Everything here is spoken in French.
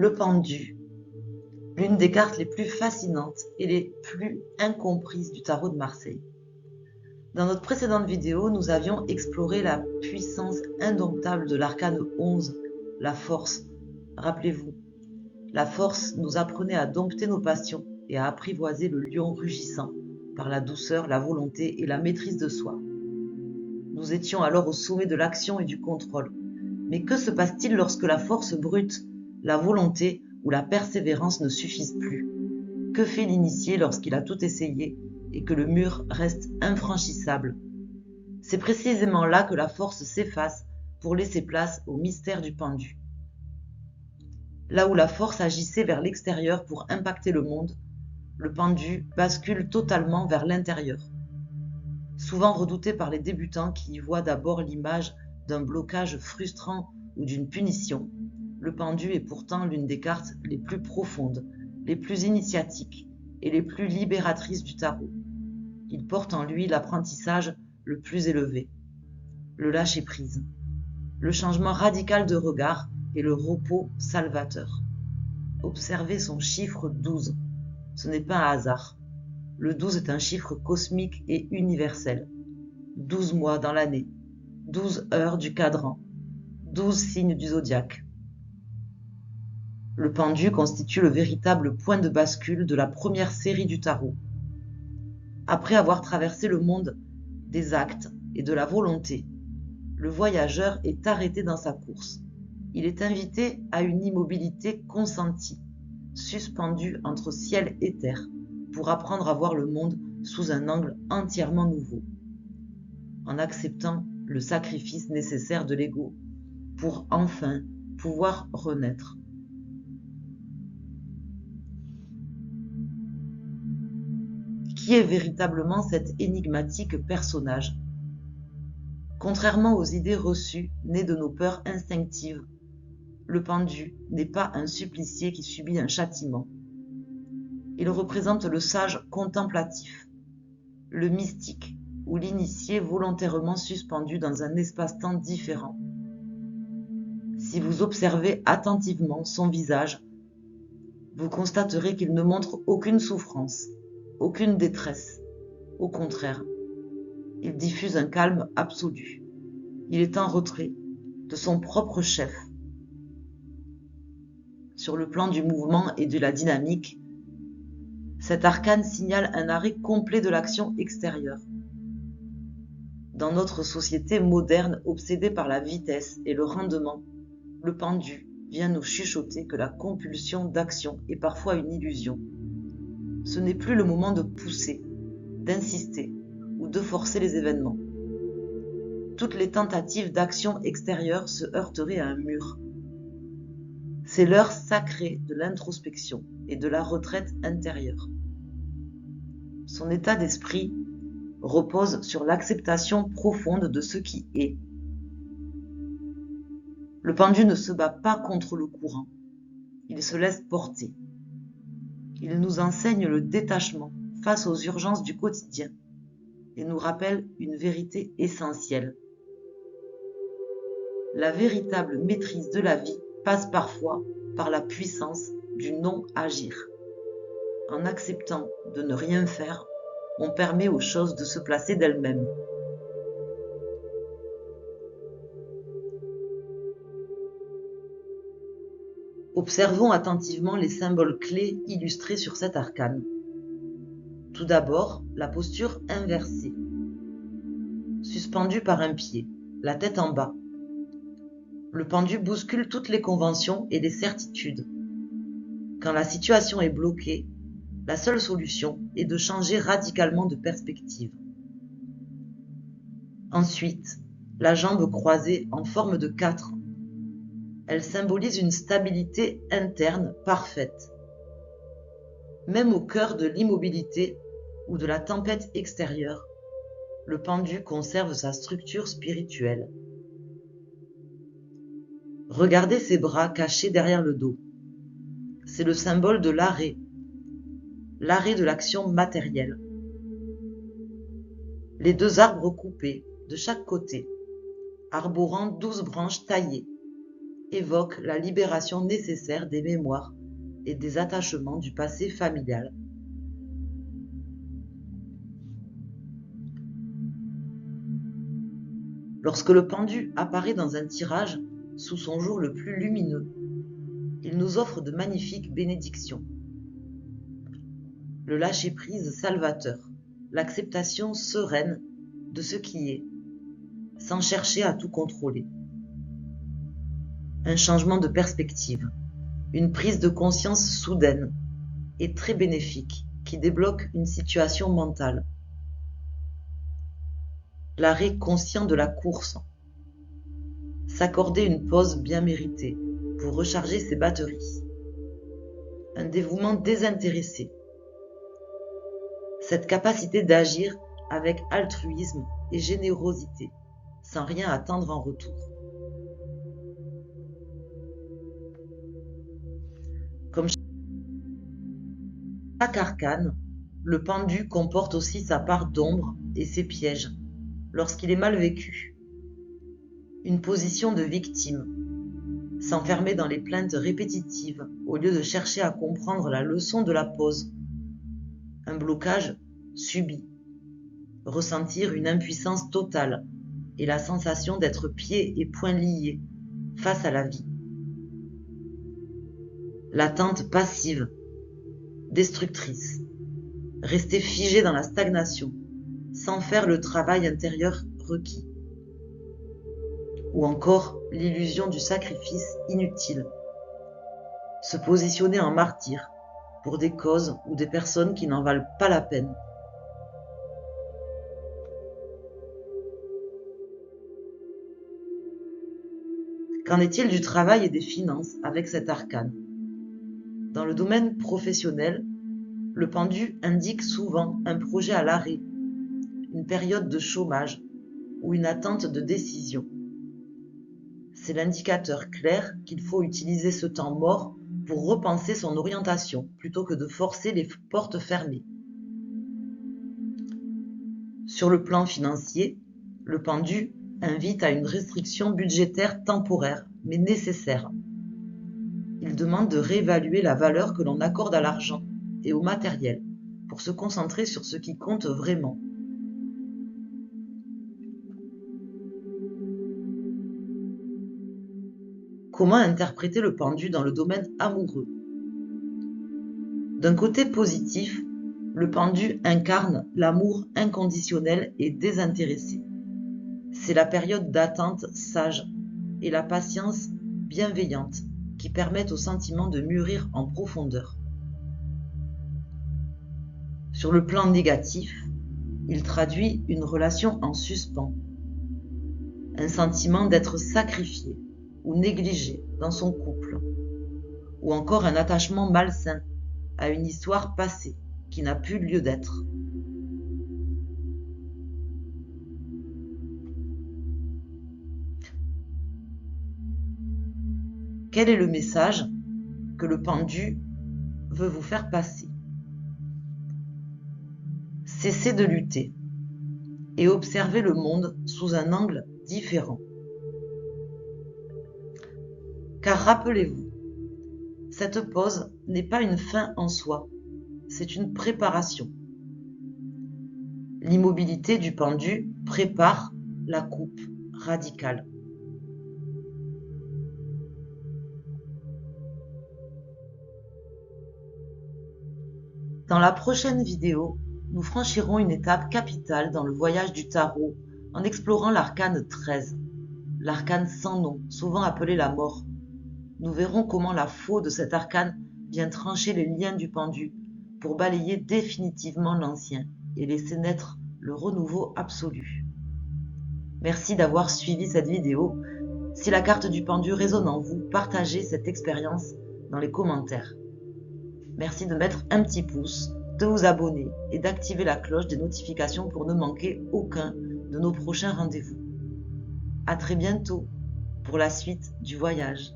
Le pendu, l'une des cartes les plus fascinantes et les plus incomprises du tarot de Marseille. Dans notre précédente vidéo, nous avions exploré la puissance indomptable de l'arcane 11, la force. Rappelez-vous, la force nous apprenait à dompter nos passions et à apprivoiser le lion rugissant par la douceur, la volonté et la maîtrise de soi. Nous étions alors au sommet de l'action et du contrôle. Mais que se passe-t-il lorsque la force brute, la volonté ou la persévérance ne suffisent plus? Que fait l'initié lorsqu'il a tout essayé et que le mur reste infranchissable? C'est précisément là que la force s'efface pour laisser place au mystère du pendu. Là où la force agissait vers l'extérieur pour impacter le monde, le pendu bascule totalement vers l'intérieur. Souvent redouté par les débutants qui y voient d'abord l'image d'un blocage frustrant ou d'une punition, le pendu est pourtant l'une des cartes les plus profondes, les plus initiatiques et les plus libératrices du tarot. Il porte en lui l'apprentissage le plus élevé, le lâcher-prise, le changement radical de regard et le repos salvateur. Observez son chiffre 12. Ce n'est pas un hasard. Le 12 est un chiffre cosmique et universel. 12 mois dans l'année, 12 heures du cadran, 12 signes du zodiaque. Le pendu constitue le véritable point de bascule de la première série du tarot. Après avoir traversé le monde des actes et de la volonté, le voyageur est arrêté dans sa course. Il est invité à une immobilité consentie, suspendu entre ciel et terre, pour apprendre à voir le monde sous un angle entièrement nouveau, en acceptant le sacrifice nécessaire de l'ego pour enfin pouvoir renaître. Qui est véritablement cet énigmatique personnage? Contrairement aux idées reçues nées de nos peurs instinctives, le pendu n'est pas un supplicié qui subit un châtiment. Il représente le sage contemplatif, le mystique ou l'initié volontairement suspendu dans un espace-temps différent. Si vous observez attentivement son visage, vous constaterez qu'il ne montre aucune souffrance, aucune détresse. Au contraire, il diffuse un calme absolu. Il est en retrait de son propre chef. Sur le plan du mouvement et de la dynamique, cet arcane signale un arrêt complet de l'action extérieure. Dans notre société moderne obsédée par la vitesse et le rendement, le pendu vient nous chuchoter que la compulsion d'action est parfois une illusion. Ce n'est plus le moment de pousser, d'insister ou de forcer les événements. Toutes les tentatives d'action extérieure se heurteraient à un mur. C'est l'heure sacrée de l'introspection et de la retraite intérieure. Son état d'esprit repose sur l'acceptation profonde de ce qui est. Le pendu ne se bat pas contre le courant, il se laisse porter. Il nous enseigne le détachement face aux urgences du quotidien et nous rappelle une vérité essentielle. La véritable maîtrise de la vie passe parfois par la puissance du non-agir. En acceptant de ne rien faire, on permet aux choses de se placer d'elles-mêmes. Observons attentivement les symboles clés illustrés sur cet arcane. Tout d'abord, la posture inversée. Suspendu par un pied, la tête en bas. Le pendu bouscule toutes les conventions et les certitudes. Quand la situation est bloquée, la seule solution est de changer radicalement de perspective. Ensuite, la jambe croisée en forme de 4. Elle symbolise une stabilité interne parfaite. Même au cœur de l'immobilité ou de la tempête extérieure, le pendu conserve sa structure spirituelle. Regardez ses bras cachés derrière le dos. C'est le symbole de l'arrêt de l'action matérielle. Les 2 arbres coupés de chaque côté, arborant 12 branches taillées, évoque la libération nécessaire des mémoires et des attachements du passé familial. Lorsque le pendu apparaît dans un tirage sous son jour le plus lumineux, il nous offre de magnifiques bénédictions. Le lâcher-prise salvateur, l'acceptation sereine de ce qui est, sans chercher à tout contrôler. Un changement de perspective, une prise de conscience soudaine et très bénéfique qui débloque une situation mentale. L'arrêt conscient de la course, s'accorder une pause bien méritée pour recharger ses batteries. Un dévouement désintéressé, cette capacité d'agir avec altruisme et générosité, sans rien attendre en retour. Comme chaque arcane, le pendu comporte aussi sa part d'ombre et ses pièges, lorsqu'il est mal vécu. Une position de victime, s'enfermer dans les plaintes répétitives au lieu de chercher à comprendre la leçon de la pause. Un blocage subi, ressentir une impuissance totale et la sensation d'être pieds et poings liés face à la vie. L'attente passive, destructrice, rester figé dans la stagnation, sans faire le travail intérieur requis. Ou encore l'illusion du sacrifice inutile, se positionner en martyr pour des causes ou des personnes qui n'en valent pas la peine. Qu'en est-il du travail et des finances avec cet arcane? Dans le domaine professionnel, le pendu indique souvent un projet à l'arrêt, une période de chômage ou une attente de décision. C'est l'indicateur clair qu'il faut utiliser ce temps mort pour repenser son orientation plutôt que de forcer les portes fermées. Sur le plan financier, le pendu invite à une restriction budgétaire temporaire mais nécessaire. Il demande de réévaluer la valeur que l'on accorde à l'argent et au matériel pour se concentrer sur ce qui compte vraiment. Comment interpréter le pendu dans le domaine amoureux? D'un côté positif, le pendu incarne l'amour inconditionnel et désintéressé. C'est la période d'attente sage et la patience bienveillante qui permettent au sentiment de mûrir en profondeur. Sur le plan négatif, il traduit une relation en suspens, un sentiment d'être sacrifié ou négligé dans son couple, ou encore un attachement malsain à une histoire passée qui n'a plus lieu d'être. Quel est le message que le pendu veut vous faire passer? Cessez de lutter et observez le monde sous un angle différent. Car rappelez-vous, cette pause n'est pas une fin en soi, c'est une préparation. L'immobilité du pendu prépare la coupe radicale. Dans la prochaine vidéo, nous franchirons une étape capitale dans le voyage du tarot en explorant l'arcane 13, l'arcane sans nom, souvent appelé la mort. Nous verrons comment la faux de cet arcane vient trancher les liens du pendu pour balayer définitivement l'ancien et laisser naître le renouveau absolu. Merci d'avoir suivi cette vidéo. Si la carte du pendu résonne en vous, partagez cette expérience dans les commentaires. Merci de mettre un petit pouce, de vous abonner et d'activer la cloche des notifications pour ne manquer aucun de nos prochains rendez-vous. À très bientôt pour la suite du voyage.